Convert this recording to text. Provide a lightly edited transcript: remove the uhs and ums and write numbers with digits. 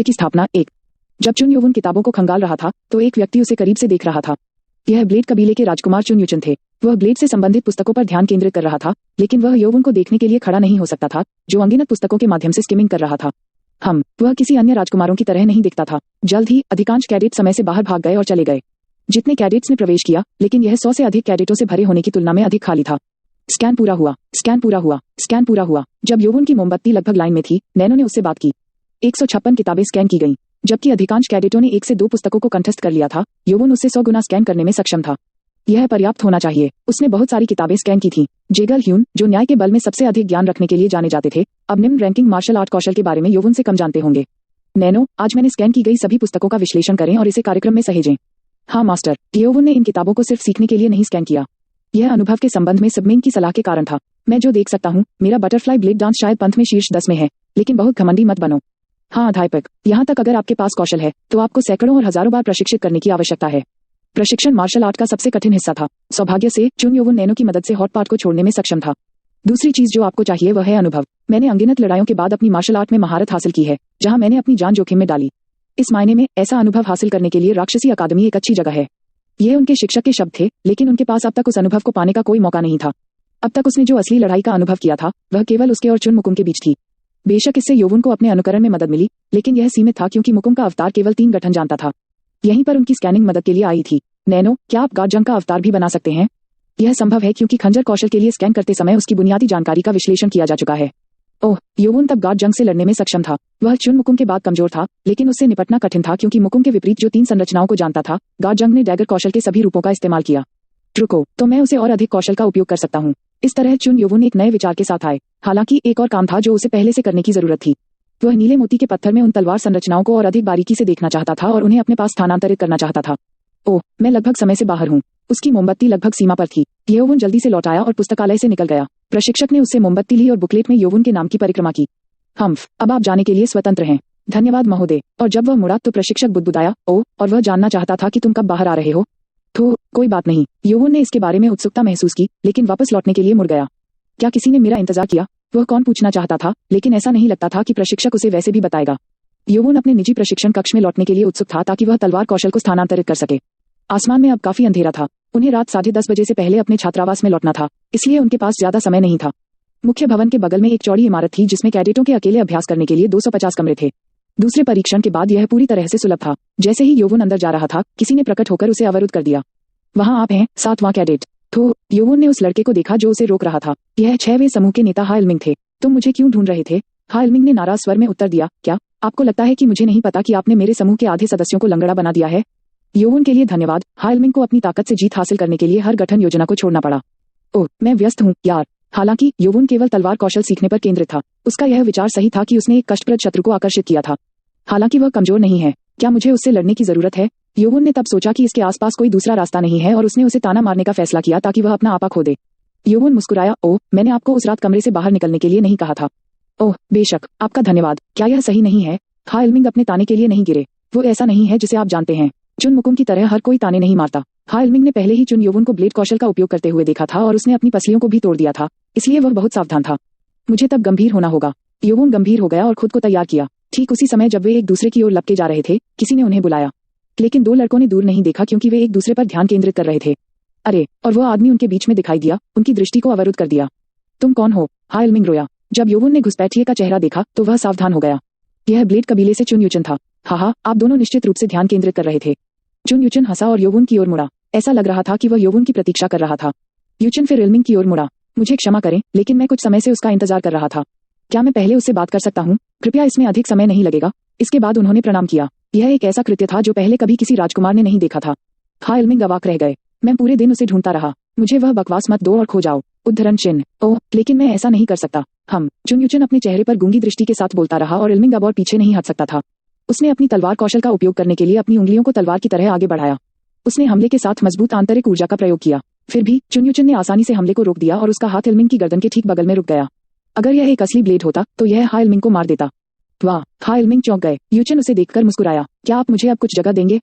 की स्थापना 1। जब चुन योवुन किताबों को खंगाल रहा था तो एक व्यक्ति उसे करीब से देख रहा था। यह ब्लेड कबीले के राजकुमार चुन युचन थे। वह ब्लेड से संबंधित पुस्तकों पर ध्यान केंद्रित कर रहा था, लेकिन वह योवुन को देखने के लिए खड़ा नहीं हो सकता था, जो अनगिनत पुस्तकों के माध्यम से स्किमिंग कर रहा था। वह किसी अन्य राजकुमारों की तरह नहीं दिखता था। जल्द ही अधिकांश कैडेट समय से बाहर भाग गए और चले गए। जितने कैडेट्स ने प्रवेश किया, लेकिन यह 100 से अधिक कैडेटों से भरे होने की तुलना में अधिक खाली था। स्कैन पूरा हुआ, स्कैन पूरा हुआ, स्कैन पूरा हुआ। जब योवुन की मोमबत्ती लगभग लाइन में थी, नैनो ने उससे बात की। 156 किताबें स्कैन की गईं। जबकि अधिकांश कैडेटों ने 1 से 2 पुस्तकों को कंठस्थ कर लिया था, योवुन उससे 100 गुना स्कैन करने में सक्षम था। यह पर्याप्त होना चाहिए। उसने बहुत सारी किताबें स्कैन की थीं। जेगल ह्यून, जो न्याय के बल में सबसे अधिक ज्ञान रखने के लिए जाने जाते थे, अब निम्न रैंकिंग मार्शल आर्ट कौशल के बारे में योवुन से कम जानते होंगे। नैनो, आज मैंने स्कैन की गई सभी पुस्तकों का विश्लेषण करें और इसे कार्यक्रम में सहेजें। हाँ मास्टर। योवुन ने इन किताबों को सिर्फ सीखने के लिए नहीं स्कैन किया। यह अनुभव के संबंध में सबमिंग की सलाह के कारण था। मैं जो देख सकता हूँ, मेरा बटरफ्लाई ब्लेड डांस शायद पंथ में शीर्ष 10 में है, लेकिन बहुत घमंडी मत बनो। हाँ अध्यापक, यहाँ तक अगर आपके पास कौशल है तो आपको सैकड़ों और हजारों बार प्रशिक्षित करने की आवश्यकता है। प्रशिक्षण मार्शल आर्ट का सबसे कठिन हिस्सा था। सौभाग्य से चुन योवुन नैनो की मदद से हॉट पार्ट को छोड़ने में सक्षम था। दूसरी चीज जो आपको चाहिए वह है अनुभव। मैंने अनगिनत लड़ाइयों के बाद अपनी मार्शल आर्ट में महारत हासिल की है, जहाँ मैंने अपनी जान जोखिम में डाली। इस मायने में ऐसा अनुभव हासिल करने के लिए राक्षसी अकादमी एक अच्छी जगह है। ये उनके शिक्षक के शब्द थे, लेकिन उनके पास अब तक उस अनुभव को पाने का कोई मौका नहीं था। अब तक उसने जो असली लड़ाई का अनुभव किया था, वह केवल उसके और चुन मुकुम के बीच थी। बेशक इससे योवुन को अपने अनुकरण में मदद मिली, लेकिन यह सीमित था क्योंकि मुकुम का अवतार केवल 3 गठन जानता था। यहीं पर उनकी स्कैनिंग मदद के लिए आई थी। नैनो, क्या आप गार्ड जंग का अवतार भी बना सकते हैं? यह संभव है क्योंकि खंजर कौशल के लिए स्कैन करते समय उसकी बुनियादी जानकारी का विश्लेषण किया जा चुका है। ओह, योवुन तब गार्ड जंग से लड़ने में सक्षम था। वह चुन मुकुम के बाद कमजोर था, लेकिन उससे निपटना कठिन था क्योंकि मुकुम के विपरीत जो 3 संरचनाओं को जानता था, गार्ड जंग ने डैगर कौशल के सभी रूपों का इस्तेमाल किया। रुको, तो मैं उसे और अधिक कौशल का उपयोग कर सकता हूँ। इस तरह चुन योवुन एक नए विचार के साथ आए। हालांकि एक और काम था जो उसे पहले से करने की जरूरत थी। वह नीले मोती के पत्थर में उन तलवार संरचनाओं को और अधिक बारीकी से देखना चाहता था और उन्हें अपने पास स्थानांतरित करना चाहता था। ओह, मैं लगभग समय से बाहर हूँ। उसकी मोमबत्ती लगभग सीमा पर थी। योवुन जल्दी से लौट आया और पुस्तकालय से निकल गया। प्रशिक्षक ने उससे मोमबत्ती ली और बुकलेट में योवुन के नाम की परिक्रमा की। अब आप जाने के लिए स्वतंत्र हैं। धन्यवाद महोदय। और जब वह मुड़ा तो प्रशिक्षक बुदबुदाया, ओह, और वह जानना चाहता था कि तुम कब बाहर आ रहे हो। तो कोई बात नहीं। योवुन ने इसके बारे में उत्सुकता महसूस की, लेकिन वापस लौटने के लिए मुड़ गया। क्या किसी ने मेरा इंतजार किया? वह कौन पूछना चाहता था, लेकिन ऐसा नहीं लगता था कि प्रशिक्षक उसे वैसे भी बताएगा। योवुन अपने निजी प्रशिक्षण कक्ष में लौटने के लिए उत्सुक था ताकि वह तलवार कौशल को स्थानांतरित कर सके। आसमान में अब काफी अंधेरा था। उन्हें रात 10:30 बजे से पहले अपने छात्रावास में लौटना था, इसलिए उनके पास ज्यादा समय नहीं था। मुख्य भवन के बगल में एक चौड़ी इमारत थी जिसमें कैडेटों के अकेले अभ्यास करने के लिए 250 कमरे थे। दूसरे परीक्षण के बाद यह पूरी तरह से सुलभ था। जैसे ही योवुन अंदर जा रहा था, किसी ने प्रकट होकर उसे अवरुद्ध कर दिया। वहाँ आप हैं, 7वां कैडेट। तो योवुन ने उस लड़के को देखा जो उसे रोक रहा था। यह 6वें समूह के नेता हा इल्मिंग थे। तुम मुझे क्यों ढूंढ रहे थे? हा इल्मिंग ने नाराज स्वर में उत्तर दिया। क्या आपको लगता है कि मुझे नहीं पता कि आपने मेरे समूह के आधे सदस्यों को लंगड़ा बना दिया है? योवुन के लिए धन्यवाद। हा इल्मिंग को अपनी ताकत से जीत हासिल करने के लिए हर गठन योजना को छोड़ना पड़ा। ओह, मैं व्यस्त हूँ यार। हालांकि योवुन केवल तलवार कौशल सीखने पर केंद्रित था। उसका यह विचार सही था कि उसने एक कष्टप्रद शत्रु को आकर्षित किया था। हालांकि वह कमजोर नहीं है। क्या मुझे उससे लड़ने की जरूरत है? योवुन ने तब सोचा कि इसके आसपास कोई दूसरा रास्ता नहीं है और उसने उसे ताना मारने का फैसला किया ताकि वह अपना आपा खो दे। योवुन मुस्कुराया। ओह, मैंने आपको उस रात कमरे से बाहर निकलने के लिए नहीं कहा था। ओह, बेशक, आपका धन्यवाद। क्या यह सही नहीं है? हा इल्मिंग अपने ताने के लिए नहीं गिरे। वो ऐसा नहीं है जिसे आप जानते हैं। चुन मुकुम की तरह हर कोई ताने नहीं मारता। हा इल्मिंग ने पहले ही चुन योवुन को ब्लेड कौशल का उपयोग करते हुए देखा था और उसने अपनी पसलियों को भी तोड़ दिया था, इसलिए वह बहुत सावधान था। मुझे तब गंभीर होना होगा। योवुन गंभीर हो गया और खुद को तैयार किया। ठीक उसी समय जब वे एक दूसरे की ओर लपके जा रहे थे, किसी ने उन्हें बुलाया। लेकिन 2 लड़कों ने दूर नहीं देखा क्योंकि वे एक दूसरे पर ध्यान केंद्रित कर रहे थे। अरे, और वह आदमी उनके बीच में दिखाई दिया, उनकी दृष्टि को अवरुद्ध कर दिया। तुम कौन हो? हा इल्मिंग रोया। जब योवुन ने घुसपैठिए का चेहरा देखा तो वह सावधान हो गया। यह ब्लेड कबीले से चुन युचन था। हाँ, आप दोनों निश्चित रूप से ध्यान केंद्रित कर रहे थे। चुन युचन हंसा और योवुन की ओर मुड़ा। ऐसा लग रहा था कि वह योवुन की प्रतीक्षा कर रहा था। युचन फिर इल्मिंग की ओर मुड़ा। मुझे क्षमा करें, लेकिन मैं कुछ समय से उसका इंतजार कर रहा था। क्या मैं पहले उससे बात कर सकता हूँ? कृपया, इसमें अधिक समय नहीं लगेगा। इसके बाद उन्होंने प्रणाम किया। यह एक ऐसा कृत्य था जो पहले कभी किसी राजकुमार ने नहीं देखा था। हा इल्मिंग अवाक रह गए। मैं पूरे दिन उसे ढूंढता रहा। मुझे वह बकवास मत दो और खो जाओ। उद्धरण चिन्ह। ओह, लेकिन मैं ऐसा नहीं कर सकता। चुन युचन अपने चेहरे पर गूंगी दृष्टि के साथ बोलता रहा और इल्मिंग अब और पीछे नहीं हट सकता था। उसने अपनी तलवार कौशल का उपयोग करने के लिए अपनी उंगलियों को तलवार की तरह आगे बढ़ाया। उसने हमले के साथ मजबूत आंतरिक ऊर्जा का प्रयोग किया। फिर भी चुन युचन ने आसानी से हमले को रोक दिया और उसका हाथ इल्मिंग की गर्दन के ठीक बगल में रुक गया। अगर यह एक असली ब्लेड होता तो यह हा इल्मिंग को मार देता। वाह, हा इल्मिंग चौंक गए। युचन उसे देखकर मुस्कुराया। क्या आप मुझे अब कुछ जगह देंगे?